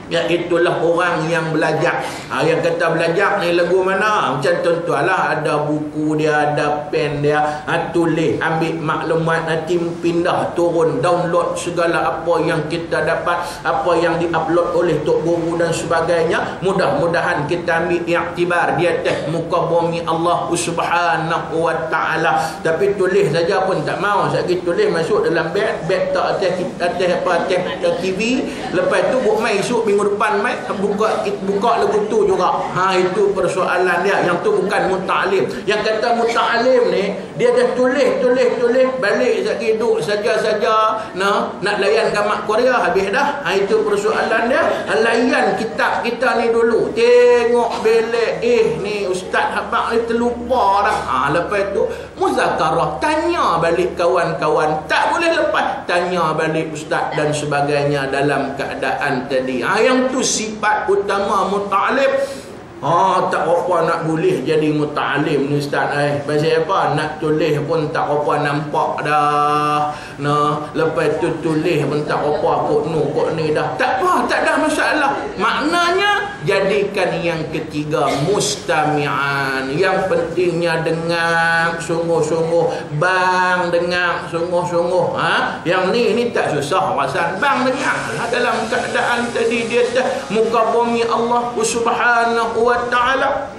iaitulah orang yang belajar. Yang kata belajar ni lagu mana? Macam tuan-tuan lah, ada buku dia, ada pen dia, tulis, ambil maklumat, nanti pindah, turun, download segala apa yang kita dapat, apa yang diupload oleh Tok Guru dan sebagainya. Mudah-mudahan kita ambil iktibar di atas muka bumi Allah Subhanahu wa taala. Tapi tulis saja pun tak mau. Sekali tulis masuk dalam beg tak atas TV. Lepas tu buat mai esok minggu depan mai buka lagu tu juga. Itu persoalan dia. Yang tu bukan muta'alim. Yang kata muta'alim ni, dia dah tulis balik sekali duduk saja-saja nak layan gamak Korea, habis dah. Itu persoalan dia. Layan kitab kita ni dulu, tengok belek, ni ustaz habaq ni terlupa dah. Lepas tu muzakarah, tanya balik kawan-kawan, tak boleh lepas, tanya balik ustaz dan sebagainya dalam keadaan tadi. Yang tu sifat utama muta'alim. Tak apa nak boleh jadi muta'alim ni ustaz. Pasal apa? Nak tulis pun tak apa nampak dah. Lepas tu tulis pun tak apa, kok nu kok ni dah. Tak apa, tak ada masalah. Maknanya jadikan yang ketiga mustami'an. Yang pentingnya dengar sungguh-sungguh. Bang dengar sungguh-sungguh. Yang ni tak susah rasan. Bang dengar dalam keadaan tadi dia muka bumi Allah Subhanahu wa ta'ala.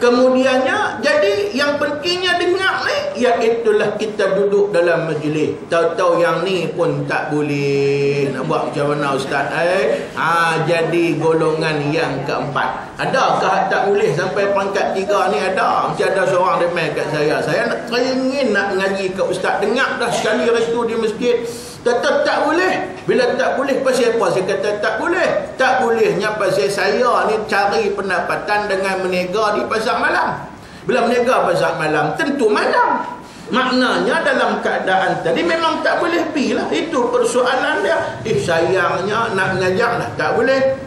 Kemudiannya, jadi yang pentingnya dengar ni, iaitulah kita duduk dalam majlis. Tahu-tahu yang ni pun tak boleh. Nak buat macam mana ustaz? Jadi golongan yang keempat. Adakah tak boleh sampai pangkat 3 ni? Ada. Macam ada seorang dia main kat saya nak ingin nak mengaji ke ustaz. Dengar dah sekali hari tu di masjid, tetap tak boleh. Bila tak boleh, pasal apa saya kata tak boleh? Tak bolehnya pasal saya ni cari pendapatan dengan meniaga di pasar malam. Bila meniaga pasar malam, tentu malam. Maknanya dalam keadaan tadi memang tak boleh pi lah. Itu persoalan dia. Sayangnya nak mengajar dah tak boleh.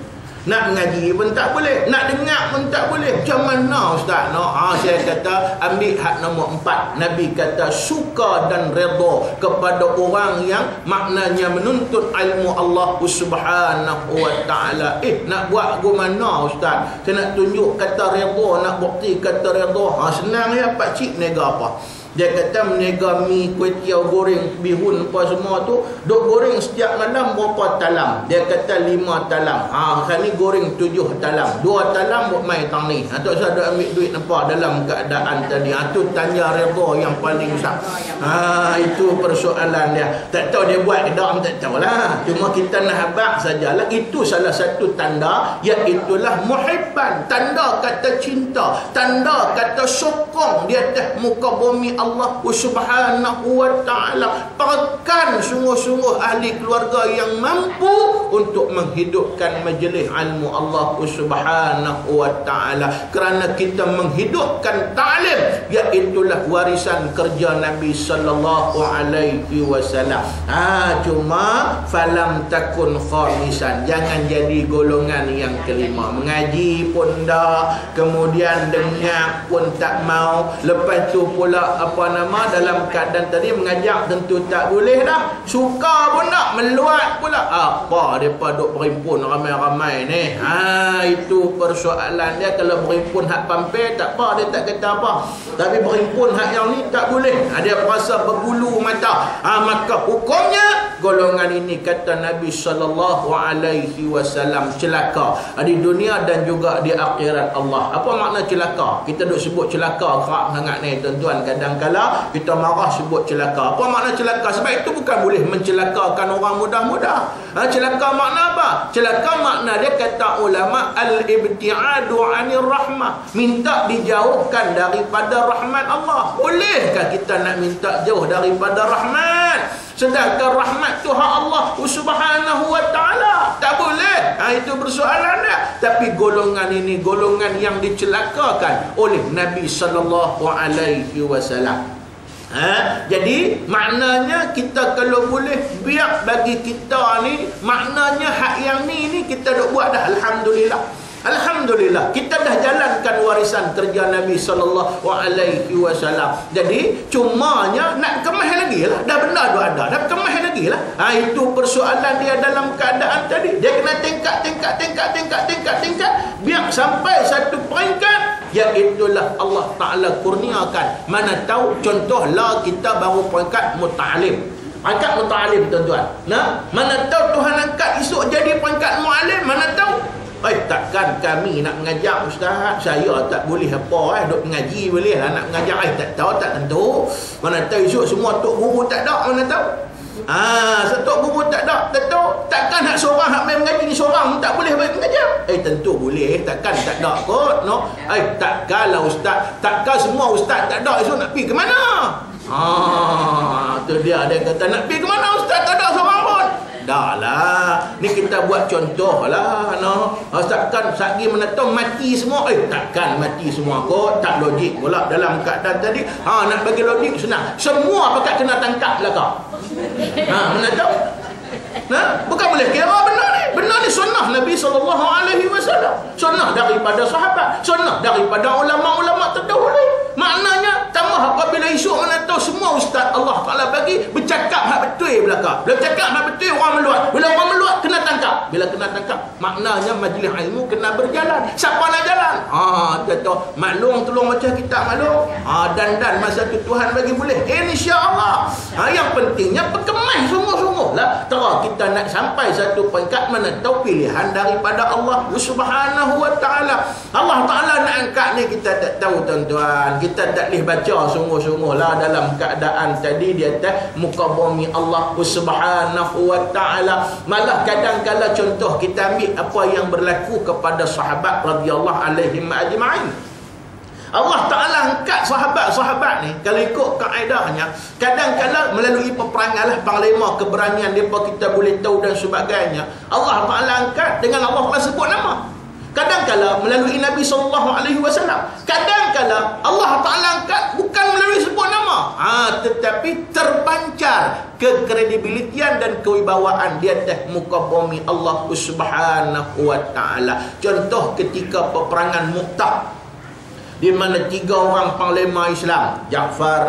Nak mengaji pun tak boleh, nak dengar pun tak boleh. Macam mana ustaz? Saya kata ambil hak nombor 4. Nabi kata suka dan redha kepada orang yang maknanya menuntut ilmu Allah Subhanahu wa ta'ala. Nak buat ke mana ustaz? Saya nak tunjuk kata redha, nak bukti kata redha. Senang ya pak cik nega apa? Dia kata meniaga mi, kuih-tiaw goreng, bihun apa semua tu, duk goreng setiap malam berapa talam? Dia kata 5 talam. Kan ni goreng 7 talam. 2 talam buat mai tang ni. Tak usah ada ambil duit nampak dalam keadaan tadi. Tu tanya redha yang paling besar. Itu persoalan dia. Tak tahu dia buat ke tak, tak tahulah. Cuma kita nak habaq sajalah. Itu salah satu tanda, iaitulah muhibban. Tanda kata cinta, tanda kata sokong di atas muka bumi Allah Subhanahu wa ta'ala. Pekan sungguh-sungguh ahli keluarga yang mampu untuk menghidupkan majlis ilmu Allah Subhanahu wa ta'ala. Kerana kita menghidupkan ta'lim, iaitulah warisan kerja Nabi sallallahu alaihi wasallam. Cuma falam takun khamisan, jangan jadi golongan yang kelima. Mengaji pun tak, kemudian dengar pun tak mau. Lepas tu pula dalam keadaan tadi mengajak tentu tak boleh dah. Suka pun tak, meluat pula. Apa depa duk berhimpun ramai-ramai ni? Itu persoalan dia. Kalau berhimpun hak pampir tak apa, dia tak kata apa. Tapi berhimpun hak yang ni tak boleh. Dia rasa berbulu mata. Maka hukumnya golongan ini kata Nabi sallallahu alaihi wasallam celaka di dunia dan juga di akhirat Allah. Apa makna celaka? Kita duk sebut celaka kerap sangat ni tuan-tuan. Kadang-kala kita marah sebut celaka. Apa makna celaka? Sebab itu bukan boleh mencelakakan orang mudah-mudah. Celaka makna apa? Celaka makna dia kata ulama al-ibti'adu 'anir rahmah. Minta dijauhkan daripada rahmat Allah. Bolehkah kita nak minta jauh daripada rahmat? Sedangkan rahmat tu hak Allah Subhanahu wa ta'ala. Tak boleh. Itu persoalan dia. Tapi golongan ini golongan yang dicelakakan oleh Nabi sallallahu alaihi wasallam. Jadi maknanya kita kalau boleh biar bagi kita ni, maknanya hak yang ni kita dah buat dah. Alhamdulillah. Alhamdulillah, kita dah jalankan warisan kerja Nabi sallallahu alaihi wasallam. Jadi cumanya nak kemas lagi lah. Dah benda tu ada, dah kemas lagi lah. Itu persoalan dia dalam keadaan tadi. Dia kena tingkat biar sampai satu peringkat, iaitulah Allah Ta'ala kurniakan. Mana tahu contohlah kita baru peringkat muta'alim. Peringkat muta'alim tuan-tuan. Mana tahu Tuhan angkat esok jadi peringkat mu'alim, mana tahu. Takkan kami nak mengajar ustaz, saya tak boleh apa duk mengaji boleh lah, nak mengajar tak tahu, tak tentu. Mana tahu esok semua tok guru tak ada, mana tahu. Tok guru tak ada, tak tahu. Takkan nak seorang hak main mengaji ni seorang tak boleh baik mengajar. Tentu boleh, takkan tak ada kot, no. Takkanlah ustaz, takkan semua ustaz tak ada esok nak pergi ke mana? Tu dia kata nak pergi ke mana ustaz tak ada seorang pun. Dah lah, ni kita buat contoh lah, no. Takkan sagi menetong mati semua. Takkan mati semua kot. Tak logik pula dalam keadaan tadi. Nak bagi logik senang. Semua pakat kena tangkap lah kau. Mana tahu? Bukan boleh kira benar ni. Benar ni sunnah Nabi SAW. Sunnah daripada sahabat, sunnah daripada ulama-ulama terdahulu. Maknanya tambah apabila isu mana tahu semua ustaz Allah Ta'ala bagi bercakap hak betul belakang. Bila cakap hak betul orang meluat. Bila orang meluat kena tangkap. Bila kena tangkap maknanya majlis ilmu kena berjalan. Siapa nak jalan? Kata maklum tolong macam kita maklum. Dan masa tu Tuhan bagi boleh. Insya-Allah. Yang pentingnya berkemas sungguh-sungguh lah. Tera kita nak sampai satu peringkat mana tahu pilihan daripada Allah Subhanahu wa ta'ala. Allah Ta'ala nak angkat ni kita tak tahu tuan-tuan. Kita tak boleh baca sungguh-sungguh lah dalam keadaan tadi di atas muka bumi Allah Subhanahu wa ta'ala. Malah kadang-kala contoh kita ambil apa yang berlaku kepada sahabat radhiyallahu alaihim ajma'in. Allah Ta'ala angkat sahabat-sahabat ni, kalau ikut kaedahnya, kadang-kala melalui peperangan lah, panglima, keberanian mereka kita boleh tahu dan sebagainya. Allah Ta'ala angkat dengan Allah Ta'ala sebut nama. Kadang-kala melalui Nabi SAW. Kadang-kala Allah Ta'ala angkat bukan melalui sebut nama, tetapi terpancar kekredibilitian dan kewibawaan di atas muka bumi Allah Subhanahu wa ta'ala. Contoh ketika peperangan Mu'tah. di mana 3 orang panglima Islam, Ja'far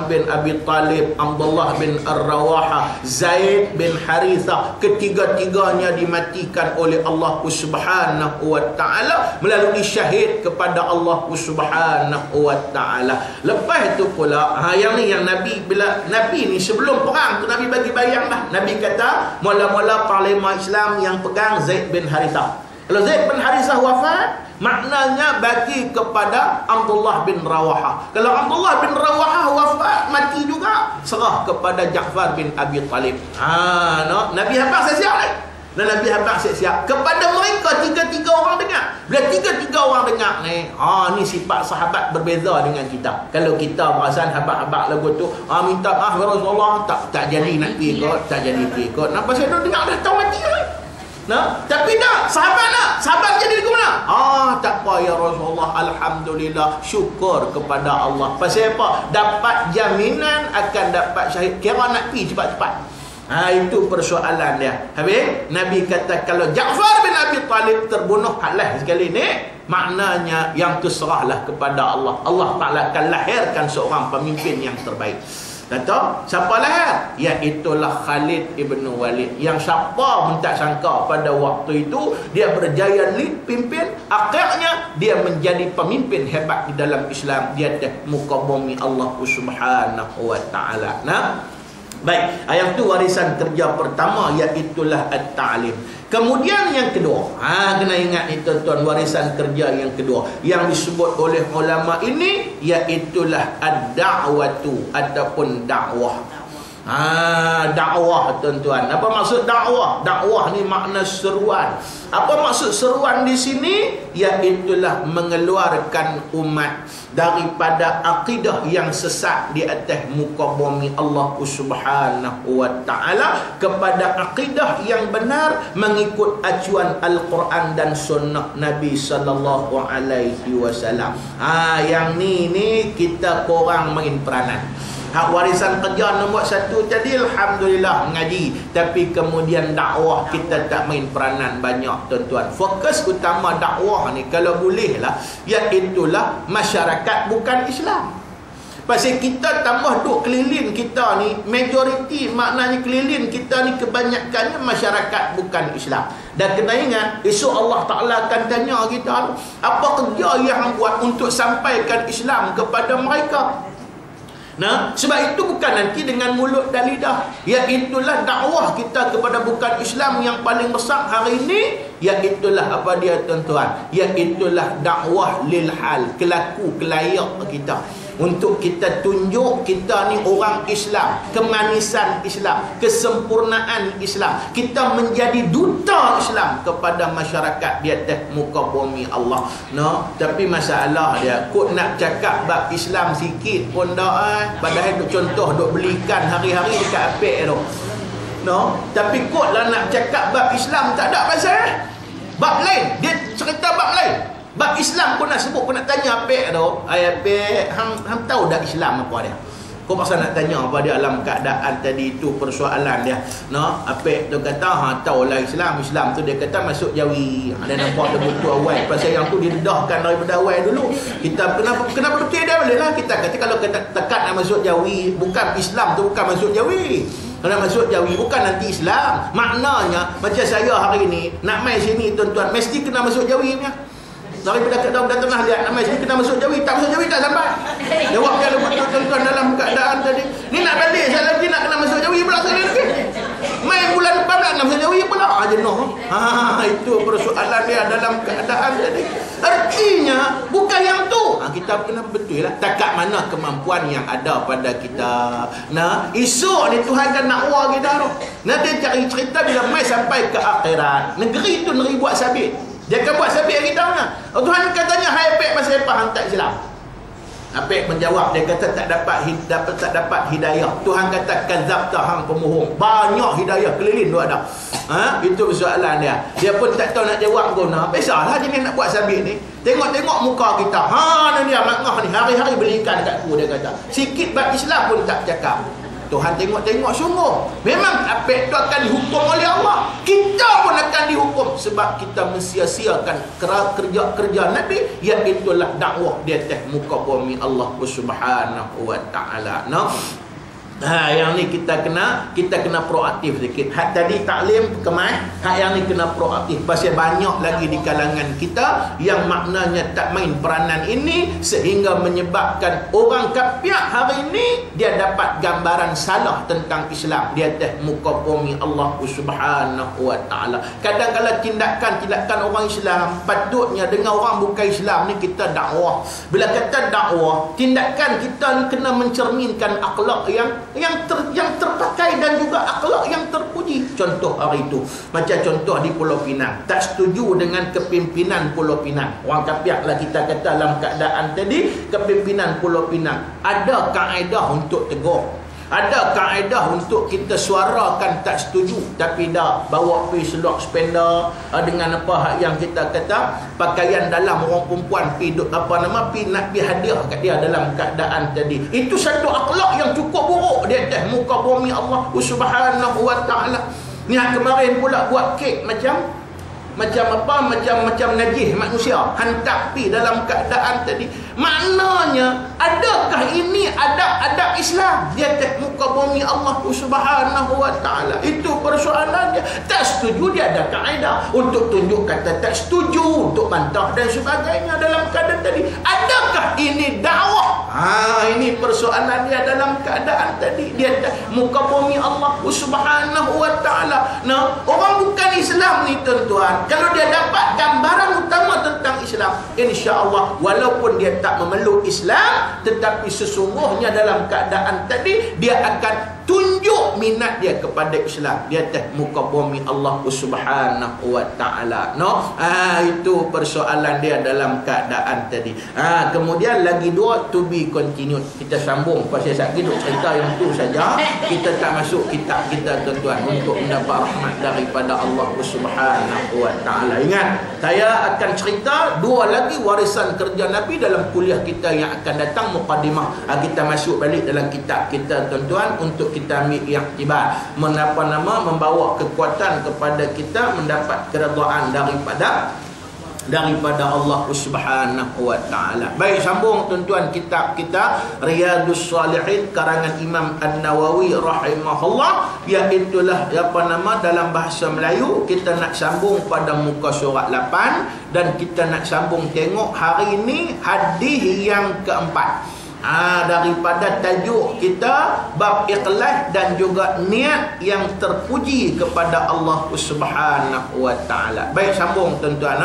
bin Abi Talib, Abdullah bin Ar-Rawaha, Zaid bin Harithah, ketiga-tiganya dimatikan oleh Allah Subhanahu wa taala melalui syahid kepada Allah Subhanahu wa taala. Lepas itu pula yang ni yang Nabi, bila Nabi ni sebelum perang tu Nabi bagi bayang dah. Nabi kata mula-mula panglima Islam yang pegang Zaid bin Harithah. Kalau Zaid bin Harithah wafat, maknanya bagi kepada Abdullah bin Rawaha. Kalau Abdullah bin Rawaha wafat, mati juga, serah kepada Ja'far bin Abi Talib. Nabi habaq siap-siap ni. Dan Nabi habaq siap-siap kepada mereka 3 orang dengar. Bila 3 orang dengar ni, ni sifat sahabat berbeza dengan kita. Kalau kita perasan habaq lagu tu, minta Rasulullah, tak jadi nak pergi kot, tak jadi pergi kot. Nampak saya dah dengar dah tahu mati ni. Tapi tak, sahabat jadi ke mana? Tak apa ya Rasulullah, alhamdulillah, syukur kepada Allah. Pasal apa? Dapat jaminan akan dapat syahid. Kira nak pergi cepat-cepat. Itu persoalan dia. Habis Nabi kata kalau Ja'far bin Abi Talib terbunuh halah sekali ni, maknanya yang terserahlah kepada Allah. Allah Ta'ala akan lahirkan seorang pemimpin yang terbaik. Kata, siapa lahir? Iaitulah Khalid ibn Walid. Yang siapa pun tak sangka pada waktu itu dia berjaya lead pimpin, akhirnya dia menjadi pemimpin hebat di dalam Islam di atas muka bumi Allah Subhanahu wa taala. Baik, yang tu warisan kerja pertama, iaitulah at-ta'lim. Kemudian yang kedua, kena ingat ni tuan-tuan, warisan kerja yang kedua yang disebut oleh ulama ini, iaitulah ad-da'watu ataupun dakwah. Dakwah tuan-tuan. Apa maksud dakwah? Dakwah ni makna seruan. Apa maksud seruan di sini? Iaitulah mengeluarkan umat daripada akidah yang sesat di atas muka bumi Allah Subhanahu wa taala kepada akidah yang benar mengikut acuan Al-Quran dan sunnah Nabi sallallahu alaihi wasallam. Yang ni kita korang main peranan. Warisan kerja nombor 1 tadi alhamdulillah mengaji, tapi kemudian dakwah kita tak main peranan banyak tuan-tuan. Fokus utama dakwah ni kalau bolehlah iaitulah masyarakat bukan Islam. Pasal kita tambah duk keliling kita ni, majoriti maknanya keliling kita ni kebanyakannya masyarakat bukan Islam. Dan kena ingat, esok Allah Ta'ala akan tanya kita, apa kerja yang buat untuk sampaikan Islam kepada mereka? Sebab itu bukan nanti dengan mulut dan lidah. Iaitulah dakwah kita kepada bukan Islam yang paling besar hari ini. Iaitulah apa dia tuan-tuan? Iaitulah dakwah lil hal, kelaku kelayak kita. Untuk kita tunjuk kita ni orang Islam, kemanisan Islam, kesempurnaan Islam. Kita menjadi duta Islam kepada masyarakat di atas muka bumi Allah. Tapi masalah dia, kok nak cakap bab Islam sikit pun dah padahal duk contoh duk belikan hari-hari dekat apek tu. Tapi kok lah nak cakap bab Islam tak ada pasal. Bab lain, dia cerita bab lain. Bab Islam pun nak sebut, pun nak tanya apek tu. Apek, hang tahu dak Islam apa dia? Kau pasal nak tanya apa dia dalam keadaan tadi itu persoalan dia. Apek tu kata, tahulah Islam tu dia kata masuk Jawi. Dia nampak dia betul awal. Pasal yang tu didedahkan daripada awal dulu. Kita kenapa betul dia boleh lah. Kita kata kalau kita tekat nak masuk Jawi, bukan Islam tu bukan masuk Jawi. Kalau masuk Jawi bukan nanti Islam. Maknanya macam saya hari ni nak main sini tuan-tuan, mesti kena masuk Jawi punya. Daripada dah tengah lihat nama sini kena masuk Jawi, tak masuk Jawi tak sampai. Jawab dia lebut tuan-tuan dalam keadaan tadi. Ni nak balik saya lagi nak kena masuk Jawi pula sekali lagi. Main bulan depan nak masuk Jawi pula. Jenuh. Itu persoalan dia dalam keadaan tadi. Artinya bukan yang tu. Kita kena betul lah. Takat mana kemampuan yang ada pada kita. Esok ni Tuhan kan nak war kita tu. Dia cari cerita bila mai sampai ke akhirat. Negeri tu negeri buat sabit. Dia akan buat sabit kita mana? Tuhan katanya, hai Apek pasal apa hang tak Islam? Apek menjawab, dia kata tak dapat hidayah. Tuhan kata kadzabta, hang pemohong. Banyak hidayah keliling tu ada. Itu persoalan dia. Dia pun tak tahu nak jawab guna. Biasalah jenis nak buat sabit ni. Tengok muka kita. Ni dia maknah ni hari-hari belikan dekat aku, dia kata. Sikit bab Islam pun tak cakap. Tuhan tengok-tengok sungguh. Memang apek tu akan dihukum oleh Allah. Kita pun akan dihukum sebab kita mensia-siakan kerja-kerja Nabi, iaitulah dakwah di atas muka bumi Allah Subhanahu wa taala. Yang ni kita kena proaktif sikit. Hak tadi taklim kemas, hak yang ni kena proaktif. Pasal banyak lagi di kalangan kita yang maknanya tak main peranan ini, sehingga menyebabkan orang kafir hari ini dia dapat gambaran salah tentang Islam di atas muka bumi Allah Subhanahu wa taala. Kadang-kadang tindakan orang Islam, patutnya dengan orang bukan Islam ni kita dakwah. Bila kata dakwah, tindakan kita ni kena mencerminkan akhlak yang terpakai dan juga akhlak yang terpuji. Contoh hari itu, macam contoh di Pulau Pinang, tak setuju dengan kepimpinan Pulau Pinang. Orang kafir lah kita kata dalam keadaan tadi, kepimpinan Pulau Pinang. Ada kaedah untuk tegur, ada kaedah untuk kita suarakan tak setuju, tapi dah bawa pergi selok spender dengan apa yang kita kata pakaian dalam orang perempuan pergi nak pergi hadiah kat dia dalam keadaan tadi. Itu satu akhlak yang cukup buruk di atas muka bumi Allah Subhanahu wa taala. Ni kemarin pula buat kek macam najis manusia, hantar pi dalam keadaan tadi. Maknanya adakah ini adab Islam di atas muka bumi Allah Subhanahu wa taala? Itu persoalannya. Tak setuju, dia ada kaedah untuk tunjuk kata tak setuju, untuk bantah dan sebagainya dalam keadaan tadi. Adakah ini dakwah? Ini persoalan dia dalam keadaan tadi di atas muka bumi Allah Subhanahu wa taala. Orang bukan Islam ni tuan-tuan, kalau dia dapat gambaran utama tentang Islam, insya-Allah walaupun dia tak memeluk Islam, tetapi sesungguhnya dalam keadaan tadi dia akan tunjuk minat dia kepada Islam di atas muka bumi Allah Subhanahu wa taala. Itu persoalan dia dalam keadaan tadi. Kemudian lagi dua, to be continued. Kita sambung pasal sakit cerita yang tu saja. Kita tak masuk kitab kita tuan-tuan untuk mendapat rahmat daripada Allah Subhanahu wa taala. Ingat, saya akan cerita dua lagi warisan kerja Nabi dalam kuliah kita yang akan datang, mukadimah. Kita masuk balik dalam kitab kita tuan-tuan untuk kita ambil iktibar, membawa kekuatan kepada kita mendapat keredaan daripada Allah Subhanahu wa taala. Baik, sambung tuan-tuan kitab kita Riyadhus Shalihin karangan Imam An-Nawawi rahimahullah, iaitulah dalam bahasa Melayu. Kita nak sambung pada muka surat 8 dan kita nak sambung tengok hari ini hadis yang keempat. Daripada tajuk kita bab ikhlas dan juga niat yang terpuji kepada Allah Subhanahu wa taala. Baik, sambung tuan-tuan.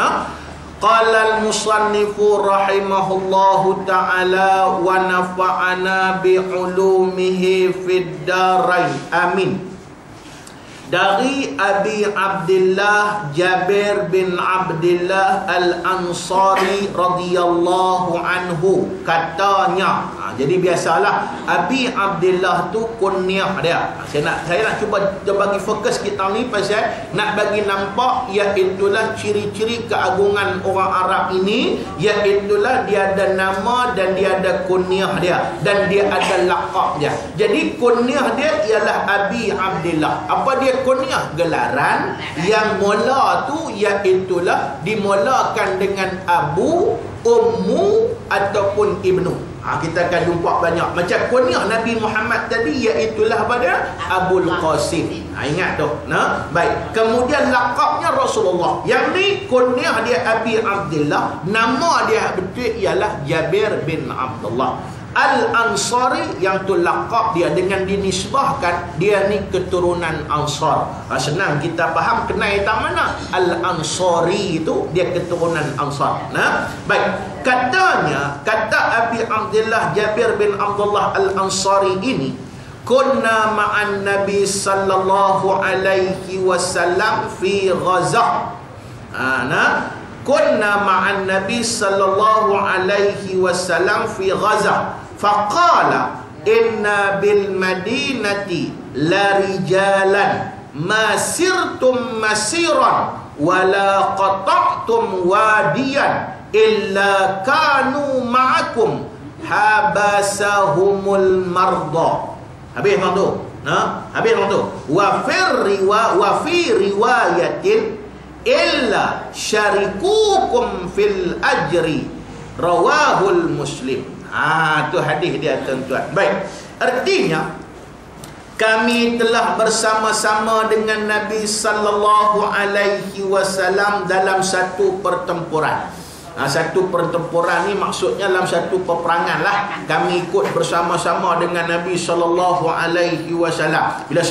Qala al-musannifu rahimahullahu ta'ala wa nafa'ana bi'ulumihi fid darain. Amin. Dari Abi Abdullah Jabir bin Abdullah Al-Ansari radhiyallahu anhu, katanya. Jadi biasalah Abi Abdullah tu kunyah dia. Saya nak cuba bagi fokus kita ni pasal nak bagi nampak iaitulah ciri-ciri keagungan orang Arab ini, iaitulah dia ada nama dan dia ada kunyah dia dan dia ada laqab dia. Jadi kunyah dia ialah Abi Abdullah. Apa dia kunyah? Gelaran yang mula tu iaitulah dimulakan dengan Abu, Ummu ataupun Ibnu. Kita akan jumpa banyak macam kunyah Nabi Muhammad tadi, iaitulah pada Abul Qasim. Ingat tu. Baik. Kemudian laqabnya Rasulullah. Yang ni kunyah dia Abi Abdullah, nama dia betul ialah Jabir bin Abdullah Al-Ansari, yang tu laqab dia dengan dinisbahkan dia ni keturunan Ansar. Senang kita faham kenal tak mana Al-Ansari itu dia keturunan Ansar. Baik. Kata Abi Abdullah Jabir bin Abdullah Al-Ansari ini, kunna ma'an Nabi sallallahu alaihi wasallam fi ghazah. Kunna ma'an Nabi sallallahu alaihi wasallam fi ghazah. Faqala inna bil madinati la rijalan ma sirtum masiran wala qata'tum wadiyan illa kanu ma'akum habasahumul marda. Habis bang tu. Habis bang tu. Wa fi riwayatin illa syarikukum fil ajri rawahul Muslim. Tu hadis dia tuan-tuan. Baik. Artinya kami telah bersama-sama dengan Nabi sallallahu alaihi wasallam dalam satu pertempuran. Satu pertempuran ni maksudnya dalam satu peperangan lah. Kami ikut bersama-sama dengan Nabi sallallahu alaihi wasallam. Bila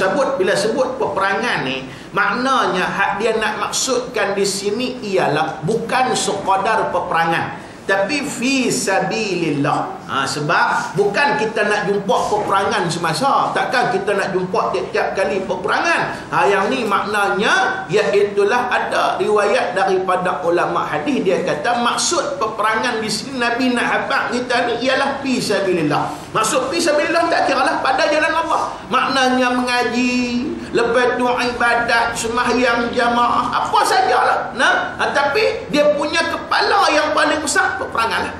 sebut peperangan ni, maknanya hak dia nak maksudkan di sini ialah bukan sekadar peperangan, tapi fi sabilillah. Sebab bukan kita nak jumpa peperangan semasa. Takkan kita nak jumpa tiap-tiap kali peperangan. Yang ni maknanya iaitulah ada riwayat daripada ulama hadis, dia kata maksud peperangan di sini Nabi nak habaq kita ni ialah fi sabilillah. Maksud fi sabilillah tak kiralah pada jalan Allah. Maknanya mengaji, lepas tu ibadat, sembahyang jamaah, apa sajalah. Tapi dia punya kepala yang paling besar peperangan lah.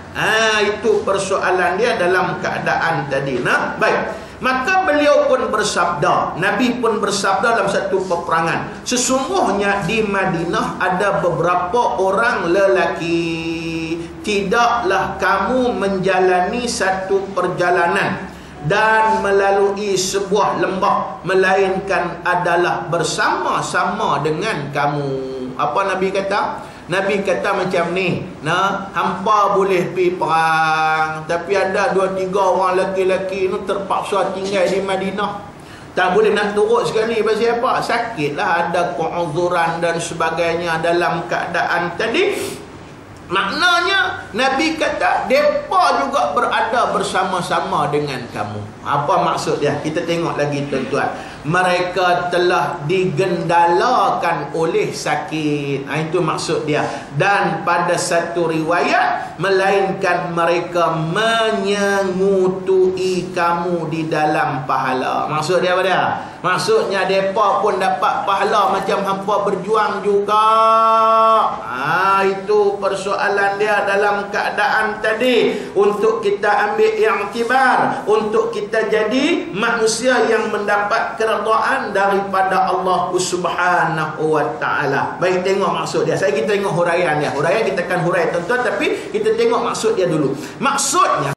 Itu persoalan dia dalam keadaan tadi. Baik. Maka beliau pun bersabda, Nabi pun bersabda dalam satu peperangan, sesungguhnya di Madinah ada beberapa orang lelaki, tidaklah kamu menjalani satu perjalanan dan melalui sebuah lembah, melainkan adalah bersama-sama dengan kamu. Apa Nabi kata? Nabi kata macam ni, hampa boleh pergi perang, tapi ada 2-3 orang lelaki-lelaki ni terpaksa tinggal di Madinah, tak boleh nak turut sekali. Pasal apa? Sakitlah, ada keuzuran dan sebagainya dalam keadaan tadi. Maknanya Nabi kata mereka juga berada bersama-sama dengan kamu. Apa maksud dia? Kita tengok lagi tuan-tuan. Mereka telah digendalakan oleh sakit. Itu maksud dia. Dan pada satu riwayat, melainkan mereka menyengutui kamu di dalam pahala. Maksud dia apa dia? Maksudnya mereka pun dapat pahala macam hampa berjuang juga. Itu persoalan dia dalam keadaan tadi. Untuk kita ambil iktibar, untuk kita jadi manusia yang mendapat keredaan daripada Allah Subhanahu wa taala. Baik, tengok maksud dia. Kita tengok huraian dia. Huraian kita akan hurai tuan-tuan, tapi kita tengok maksud dia dulu. Maksudnya